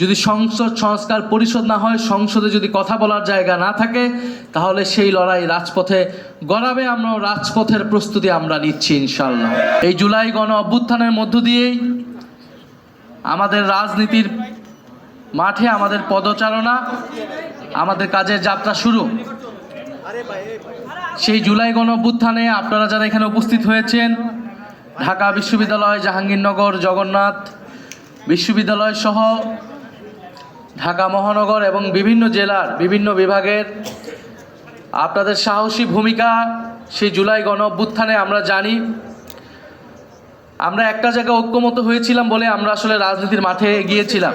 যদি সংসদ সংস্কার পরিষদ না হয়, সংসদে যদি কথা বলার জায়গা না থাকে, তাহলে সেই লড়াই রাজপথে গড়াবে। আমরাও রাজপথের প্রস্তুতি আমরা নিচ্ছি ইনশাল্লাহ। এই জুলাই গণ অভ্যুত্থানের মধ্য দিয়েই আমাদের রাজনীতির মাঠে আমাদের পদচারণা, আমাদের কাজের যাত্রা শুরু। সেই জুলাই গণ অভ্যুত্থানে আপনারা যারা এখানে উপস্থিত হয়েছেন, ঢাকা বিশ্ববিদ্যালয়, জাহাঙ্গীরনগর জগন্নাথ বিশ্ববিদ্যালয় সহ ঢাকা মহানগর এবং বিভিন্ন জেলার বিভিন্ন বিভাগের আপনাদের সাহসী ভূমিকা সেই জুলাই গণ অভ্যুত্থানে আমরা জানি। আমরা একটা জায়গায় ঐক্যমত হয়েছিলাম বলে আমরা আসলে রাজনীতির মাঠে গিয়েছিলাম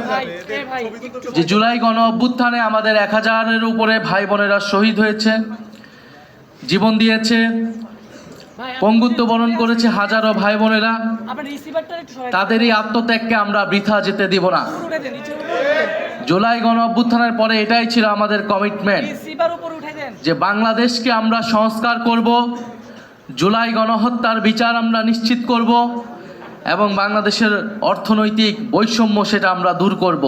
যে জুলাই গণ অভ্যুত্থানে আমাদের 1000-এর উপরে ভাই বোনেরা শহীদ হয়েছে, জীবন দিয়েছে, পঙ্গুত্ব বরণ করেছে হাজারো ভাই বোনেরা। তাদের এই আত্মত্যাগকে আমরা বৃথা যেতে দিব না। জুলাই গণ অভ্যুত্থানের পরে এটাই ছিল আমাদের কমিটমেন্ট যে বাংলাদেশকে আমরা সংস্কার করব, জুলাই গণহত্যার বিচার আমরা নিশ্চিত করব এবং বাংলাদেশের অর্থনৈতিক বৈষম্য সেটা আমরা দূর করব।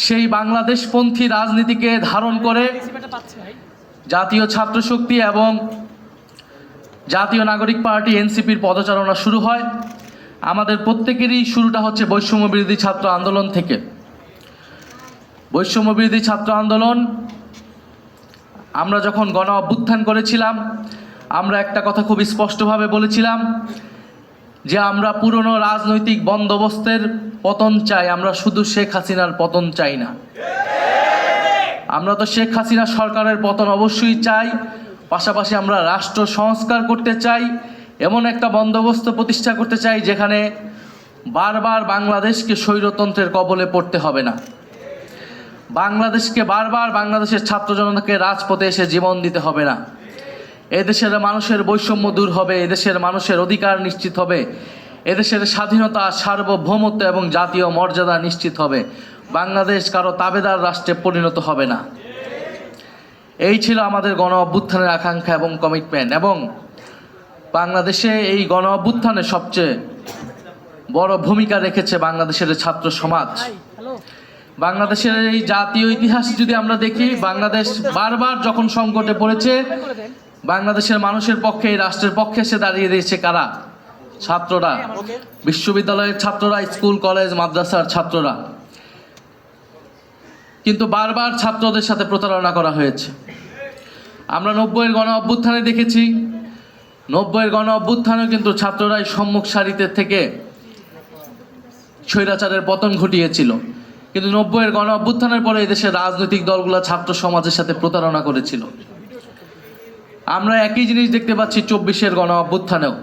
সেই বাংলাদেশপন্থী রাজনীতিকে ধারণ করে জাতীয় ছাত্রশক্তি এবং জাতীয় নাগরিক পার্টি এনসিপির পদচারণা শুরু হয়। আমাদের প্রত্যেকেরই শুরুটা হচ্ছে বৈষম্য বিরোধী ছাত্র আন্দোলন থেকে। বৈষম্য বিরোধী ছাত্র আন্দোলন আমরা যখন গণ অভ্যুত্থান করেছিলাম, আমরা একটা কথা খুব স্পষ্টভাবে বলেছিলাম যে আমরা পুরনো রাজনৈতিক বন্দোবস্তের পতন চাই, আমরা শুধু শেখ হাসিনার পতন চাই না। আমরা তো শেখ হাসিনা সরকারের পতন অবশ্যই চাই, পাশাপাশি আমরা রাষ্ট্র সংস্কার করতে চাই, এমন একটা বন্দোবস্ত প্রতিষ্ঠা করতে চাই যেখানে বারবার বাংলাদেশকে স্বৈরতন্ত্রের কবলে পড়তে হবে না। বাংলাদেশকে বারবার বাংলাদেশের ছাত্র জনতাকে রাজপথে এসে জীবন দিতে হবে না। এদেশের মানুষের বৈষম্য দূর হবে, এদেশের মানুষের অধিকার নিশ্চিত হবে, এদেশের স্বাধীনতা, সার্বভৌমত্ব এবং জাতীয় মর্যাদা নিশ্চিত হবে। বাংলাদেশ কারো তাবেদার রাষ্ট্রে পরিণত হবে না। এই ছিল আমাদের গণ অভ্যুত্থানের আকাঙ্ক্ষা এবং কমিটমেন্ট। এবং বাংলাদেশে এই গণ অভ্যুত্থানে সবচেয়ে বড় ভূমিকা রেখেছে বাংলাদেশের ছাত্র সমাজ। বাংলাদেশের এই জাতীয় ইতিহাস যদি আমরা দেখি, বাংলাদেশ বারবার যখন সংকটে পড়েছে, বাংলাদেশের মানুষের পক্ষে, এই রাষ্ট্রের পক্ষে এসে দাঁড়িয়ে দিয়েছে কারা? ছাত্ররা, বিশ্ববিদ্যালয়ের ছাত্ররা, স্কুল কলেজ মাদ্রাসার ছাত্ররা। কিন্তু বারবার ছাত্রদের সাথে প্রতারণা করা হয়েছে। আমরা 90-এর গণ অভ্যুত্থানে দেখেছি, 90-এর গণ অভ্যুত্থানেও কিন্তু ছাত্ররাই সম্মুখ সারিতে থেকে স্বৈরাচারের পতন ঘটিয়েছিল। কিন্তু 90-এর গণ অভ্যুত্থানের পরে এদেশের রাজনৈতিক দলগুলো ছাত্র সমাজের সাথে প্রতারণা করেছিল। আমরা একই জিনিস দেখতে পাচ্ছি 24-এর গণ অভ্যুত্থানেও।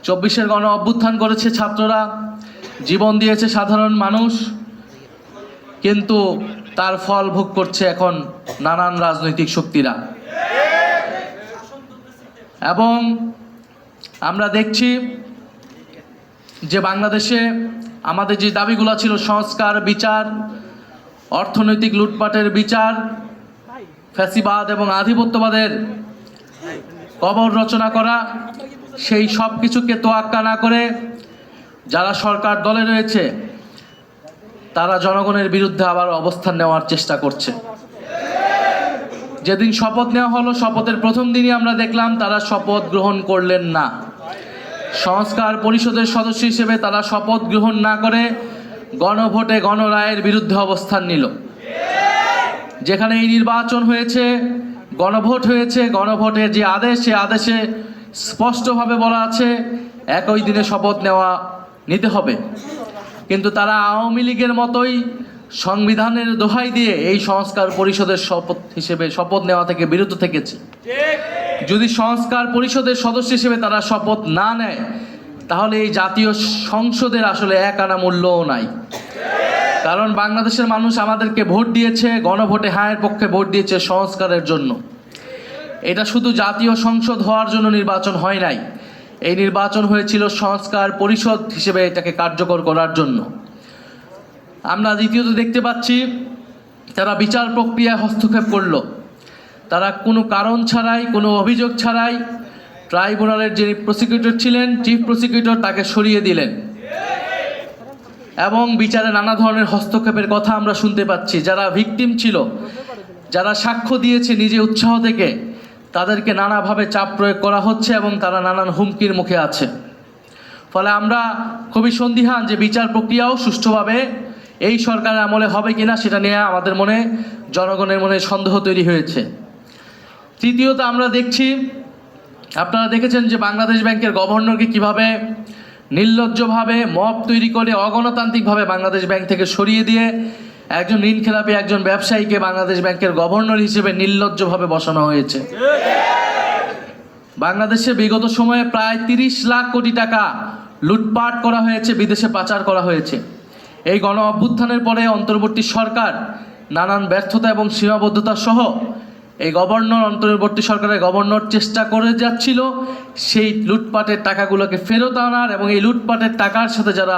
24-এর গণ অভ্যুত্থান করেছে ছাত্ররা, জীবন দিয়েছে সাধারণ মানুষ, কিন্তু তার ফল ভোগ করছে এখন নানান রাজনৈতিক শক্তিরা। এবং আমরা দেখছি যে বাংলাদেশে আমাদের যে দাবিগুলো ছিল, সংস্কার, বিচার, অর্থনৈতিক লুটপাটের বিচার, ফ্যাসিবাদ এবং আধিপত্যবাদের কবর রচনা করা, সেই সব কিছুকে তোয়াক্কা না করে যারা সরকার দলে রয়েছে তারা জনগণের বিরুদ্ধে আবার অবস্থান নেওয়ার চেষ্টা করছে। যেদিন শপথ নেওয়া হলো, শপথের প্রথম দিনই আমরা দেখলাম তারা শপথ গ্রহণ করলেন না। সংস্কার পরিষদের সদস্য হিসেবে তারা শপথ গ্রহণ না করে গণভোটে গণরায়ের বিরুদ্ধে অবস্থান নিল। যেখানে এই নির্বাচন হয়েছে, গণভোট হয়েছে, গণভোটের যে আদেশ, সে আদেশে স্পষ্টভাবে বলা আছে একই দিনে শপথ নিতে হবে। কিন্তু তারা আওয়ামী লীগের মতোই সংবিধানের দোহাই দিয়ে এই সংস্কার পরিষদের শপথ নেওয়া থেকে বিরত থেকেছে। যদি সংস্কার পরিষদের সদস্য হিসেবে তারা শপথ না নেয়, তাহলে এই জাতীয় সংসদের আসলে এক আনা মূল্যও নাই। কারণ বাংলাদেশের মানুষ আমাদেরকে ভোট দিয়েছে, গণভোটে হায়ের পক্ষে ভোট দিয়েছে সংস্কারের জন্য। এটা শুধু জাতীয় সংসদ হওয়ার জন্য নির্বাচন হয় নাই, এই নির্বাচন হয়েছিল সংস্কার পরিষদ হিসেবে এটাকে কার্যকর করার জন্য। আমরা দ্বিতীয়ত দেখতে পাচ্ছি তারা বিচার প্রক্রিয়ায় হস্তক্ষেপ করলো। তারা কোনো কারণ ছাড়াই, কোনো অভিযোগ ছাড়াই ট্রাইব্যুনালের যিনি প্রসিকিউটর ছিলেন, চিফ প্রসিকিউটর, তাকে সরিয়ে দিলেন। এবং বিচারে নানা ধরনের হস্তক্ষেপের কথা আমরা শুনতে পাচ্ছি। যারা ভিকটিম ছিল, যারা সাক্ষ্য দিয়েছে নিজে উৎসাহ থেকে, তাদেরকে নানাভাবে চাপ প্রয়োগ করা হচ্ছে এবং তারা নানান হুমকির মুখে আছে। ফলে আমরা খুবই সন্দিহান যে বিচার প্রক্রিয়াও সুষ্ঠুভাবে এই সরকারের আমলে হবে কিনা সেটা নিয়ে আমাদের মনে, জনগণের মনে সন্দেহ তৈরি হয়েছে। তৃতীয়ত আমরা দেখছি, আপনারা দেখেছেন যে বাংলাদেশ ব্যাংকের গভর্নরকে কিভাবে নির্লজ্জভাবে মব তৈরি করে অগণতান্ত্রিকভাবে বাংলাদেশ ব্যাংক থেকে সরিয়ে দিয়ে একজন ঋণখেলাপি একজন ব্যবসায়ীকে বাংলাদেশ ব্যাংকের গভর্নর হিসেবে নির্লজ্জভাবে বসানো হয়েছে। বাংলাদেশে বিগত সময়ে প্রায় 30 লাখ কোটি টাকা লুটপাট করা হয়েছে, বিদেশে পাচার করা হয়েছে। এই গণ অভ্যুত্থানের পরে অন্তর্বর্তী সরকার নানান ব্যর্থতা এবং সীমাবদ্ধতা সহ এই অন্তর্বর্তী সরকারের গভর্নর চেষ্টা করে যাচ্ছিল সেই লুটপাটের টাকাগুলোকে ফেরত আনার, এবং এই লুটপাটের টাকার সাথে যারা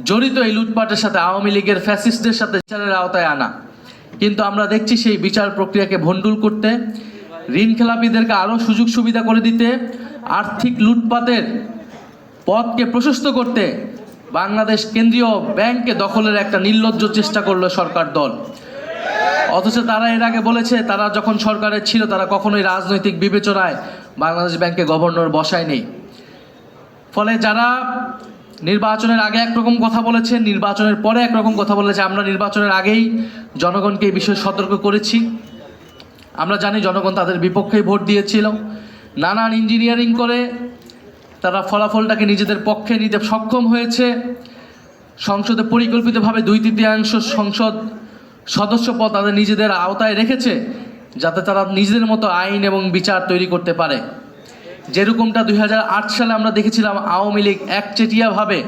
জড়িত, এই লুটপাটের সাথে আওয়ামী লীগের ফ্যাসিস্টদের সাথে বিচারের আওতায় আনা। কিন্তু আমরা দেখছি সেই বিচার প্রক্রিয়াকে ভণ্ডুল করতে, ঋণখেলাপিদেরকে আরও সুযোগ সুবিধা করে দিতে, আর্থিক লুটপাটের পথকে প্রশস্ত করতে বাংলাদেশ কেন্দ্রীয় ব্যাংককে দখলের একটা নির্লজ্জ চেষ্টা করলো সরকার দল। অথচ তারা এর আগে বলেছে তারা যখন সরকারে ছিল তারা কখনোই রাজনৈতিক বিবেচনায় বাংলাদেশ ব্যাংকে গভর্নর বসায়নি। ফলে যারা নির্বাচনের আগে একরকম কথা বলেছে, নির্বাচনের পরে একরকম কথা বলেছে। আমরা নির্বাচনের আগেই জনগণকে এই বিষয়ে সতর্ক করেছি। আমরা জানি জনগণ তাদের বিপক্ষেই ভোট দিয়েছিল। নানান ইঞ্জিনিয়ারিং করে তারা ফলাফলটাকে নিজেদের পক্ষে নিতে সক্ষম হয়েছে। সংসদে পরিকল্পিতভাবে 2/3 সংসদ সদস্য পদ তাদের নিজেদের আওতায় রেখেছে, যাতে তারা নিজেদের মতো আইন এবং বিচার তৈরি করতে পারে। যেরকমটা 2008 সালে আমরা দেখেছিলাম আওয়ামী লীগ একচেটিয়াভাবে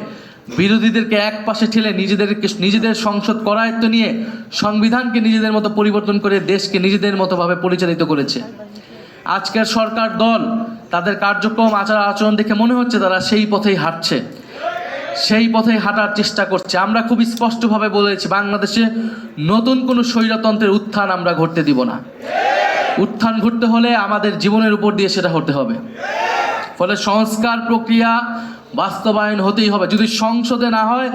বিরোধীদেরকে এক পাশে ঠেলে নিজেদের সংসদ করায়ত্ত নিয়ে সংবিধানকে নিজেদের মতো পরিবর্তন করে দেশকে নিজেদের মতোভাবে পরিচালিত করেছে। আজকের সরকার দল তাদের কার্যক্রম, আচার আচরণ দেখে মনে হচ্ছে তারা সেই পথেই হাঁটছে, সেই পথেই হাঁটার চেষ্টা করছে। আমরা খুব স্পষ্টভাবে বলেছি, বাংলাদেশে নতুন কোনো স্বৈরতন্ত্রের উত্থান আমরা ঘটতে দিব না। উত্থান ঘটতে হলে আমাদের জীবনের উপর দিয়ে সেটা হতে হবে। ফলে সংস্কার প্রক্রিয়া বাস্তবায়ন হতেই হবে। যদি সংসদে না হয়,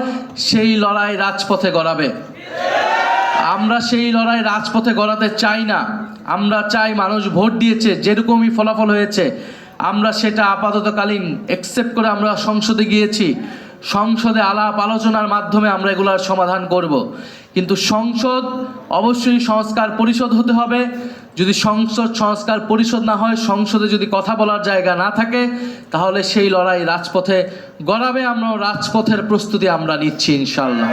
সেই লড়াই রাজপথে গড়াবে। আমরা সেই লড়াই রাজপথে গড়াতে চাই না। আমরা চাই মানুষ ভোট দিয়েছে, যেরকমই ফলাফল হয়েছে আমরা সেটা আপাততকালীন অ্যাকসেপ্ট করে আমরা সংসদে গিয়েছি। সংসদে আলাপ আলোচনার মাধ্যমে আমরা এগুলোর সমাধান করব। কিন্তু সংসদ অবশ্যই সংস্কার পরিষদ হতে হবে। যদি সংসদ সংস্কার পরিষদ না হয়, সংসদে যদি কথা বলার জায়গা না থাকে, তাহলে সেই লড়াই রাজপথে গড়াবে। আমরা রাজপথের প্রস্তুতি আমরা নিচ্ছি ইনশাআল্লাহ।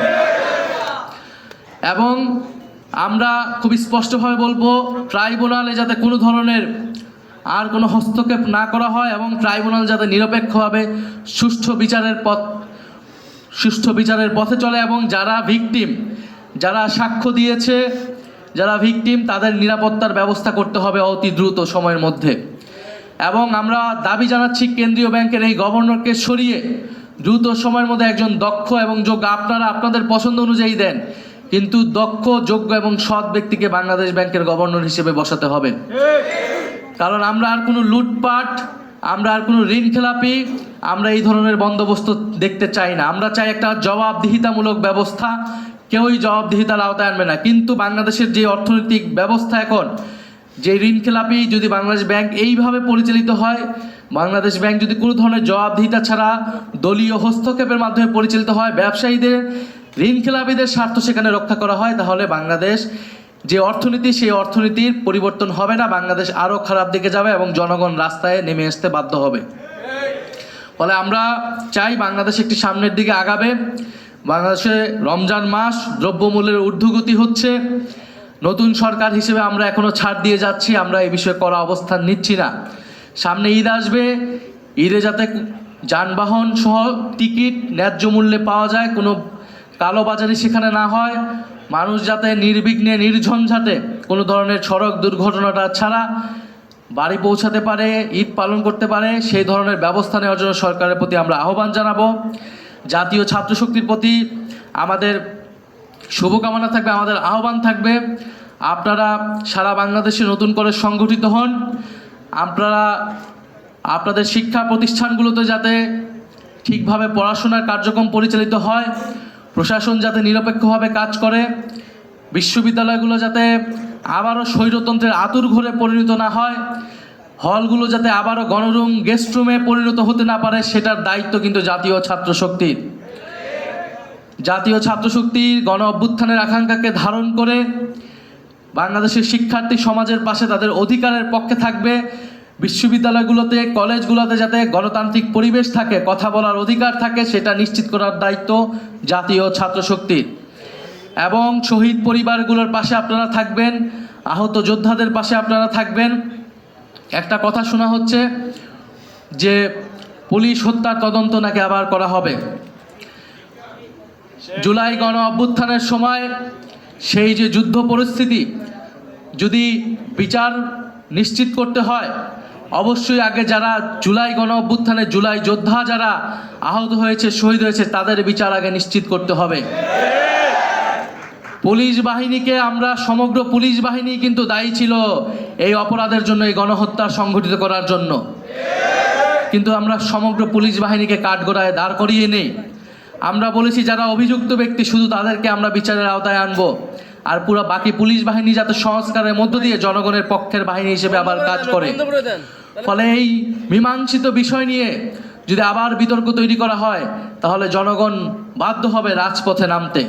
এবং আমরা খুব স্পষ্টভাবে বলবো, ট্রাইব্যুনালে যাতে কোনো ধরনের আর কোনো হস্তক্ষেপ না করা হয় এবং ট্রাইব্যুনাল যাতে নিরপেক্ষভাবে সুষ্ঠু বিচারের পথে চলে, এবং যারা ভিকটিম, যারা সাক্ষ্য দিয়েছে, যারা ভিকটিম, তাদের নিরাপত্তার ব্যবস্থা করতে হবে অতি দ্রুত সময়ের মধ্যে। এবং আমরা দাবি জানাচ্ছি কেন্দ্রীয় ব্যাংকের এই গভর্নরকে সরিয়ে দ্রুত সময়ের মধ্যে একজন দক্ষ এবং যোগ্য, আপনারা আপনাদের পছন্দ অনুযায়ী দেন, কিন্তু দক্ষ, যোগ্য এবং সৎ ব্যক্তিকে বাংলাদেশ ব্যাংকের গভর্নর হিসেবে বসাতে হবে। কারণ আমরা আর কোনো লুটপাট, আমরা আর কোনো ঋণখেলাপি, আমরা এই ধরনের বন্দোবস্ত দেখতে চাই না। আমরা চাই একটা জবাবদিহিতামূলক ব্যবস্থা। কেউই জবাবদিহিতার আওতায় আনবে না। কিন্তু বাংলাদেশের যে অর্থনৈতিক ব্যবস্থা এখন, যে ঋণখেলাপি যদি বাংলাদেশ ব্যাংক এইভাবে পরিচালিত হয়, বাংলাদেশ ব্যাংক যদি কোনো ধরনের জবাবদিহিতা ছাড়া দলীয় হস্তক্ষেপের মাধ্যমে পরিচালিত হয়, ব্যবসায়ীদের, ঋণখেলাপিদের স্বার্থ সেখানে রক্ষা করা হয়, তাহলে বাংলাদেশ যে অর্থনীতি, সেই অর্থনীতির পরিবর্তন হবে না। বাংলাদেশ আরও খারাপ দিকে যাবে এবং জনগণ রাস্তায় নেমে আসতে বাধ্য হবে। ফলে আমরা চাই বাংলাদেশ একটি সামনের দিকে আগাবে। বাংলাদেশে রমজান মাস, দ্রব্যমূল্যের ঊর্ধ্বগতি হচ্ছে। নতুন সরকার হিসেবে আমরা এখনও ছাড় দিয়ে যাচ্ছি, আমরা এই বিষয়ে কড়া অবস্থান নিচ্ছি না। সামনে ঈদ আসবে, ঈদে যাতে যানবাহন সহ টিকিট ন্যায্য মূল্যে পাওয়া যায়, কোনো কালোবাজারি সেখানে না হয়, মানুষ যাতে নির্বিঘ্নে নির্ঝঞ্ঝাটে কোনো ধরনের সড়ক দুর্ঘটনাটা ছাড়া বাড়ি পৌঁছাতে পারে, ঈদ পালন করতে পারে, সেই ধরনের ব্যবস্থা নেওয়ার জন্য সরকারের প্রতি আমরা আহ্বান জানাবো। জাতীয় ছাত্র শক্তির প্রতি আমাদের শুভকামনা থাকবে, আমাদের আহ্বান থাকবে, আপনারা সারা বাংলাদেশে নতুন করে সংগঠিত হন। আপনারা আপনাদের শিক্ষা প্রতিষ্ঠানগুলোতে যাতে ঠিকভাবে পড়াশোনার কার্যক্রম পরিচালিত হয়, প্রশাসন যাতে নিরপেক্ষভাবে কাজ করে, বিশ্ববিদ্যালয়গুলো যাতে আবারও স্বৈরতন্ত্রের আঁতুড়ঘরে পরিণত না হয়, হলগুলো যাতে আবারও গণরুম গেস্ট রুমে পরিণত হতে না পারে, সেটার দায়িত্ব কিন্তু জাতীয় ছাত্র শক্তির। জাতীয় ছাত্র শক্তির গণ অভ্যুত্থানের আকাঙ্ক্ষাকে ধারণ করে বাংলাদেশের শিক্ষার্থী সমাজের পাশে তাদের অধিকারের পক্ষে থাকবে। বিশ্ববিদ্যালয়গুলোতে, কলেজগুলোতে যাতে গণতান্ত্রিক পরিবেশ থাকে, কথা বলার অধিকার থাকে, সেটা নিশ্চিত করার দায়িত্ব জাতীয় ছাত্র শক্তির। এবং শহীদ পরিবারগুলোর পাশে আপনারা থাকবেন, আহত যোদ্ধাদের পাশে আপনারা থাকবেন। একটা কথা শোনা হচ্ছে যে পুলিশ হত্যার তদন্ত নাকি আবার করা হবে। জুলাই গণ অভ্যুত্থানের সময় সেই যে যুদ্ধ পরিস্থিতি, যদি বিচার নিশ্চিত করতে হয়, অবশ্যই আগে যারা জুলাই গণ অভ্যুত্থানে জুলাই যোদ্ধা যারা আহত হয়েছে, শহীদ হয়েছে, তাদের বিচার আগে নিশ্চিত করতে হবে। পুলিশ বাহিনীকে আমরা, সমগ্র পুলিশ বাহিনী কিন্তু দায়ী ছিল এই অপরাধের জন্য, এই গণহত্যা সংঘটিত করার জন্য। কিন্তু আমরা সমগ্র পুলিশ বাহিনীকে কাঠগড়ায় দাঁড় করিয়ে নেই। আমরা বলেছি যারা অভিযুক্ত ব্যক্তি শুধু তাদেরকে আমরা বিচারের আওতায় আনবো, আর পুরো বাকি পুলিশ বাহিনী যাতে সংস্কারের মধ্য দিয়ে জনগণের পক্ষের বাহিনী হিসেবে আবার কাজ করে। ফলে এই মীমাংসিত বিষয় নিয়ে যদি আবার বিতর্ক তৈরি করা হয়, তাহলে জনগণ বাধ্য হবে রাজপথে নামতে।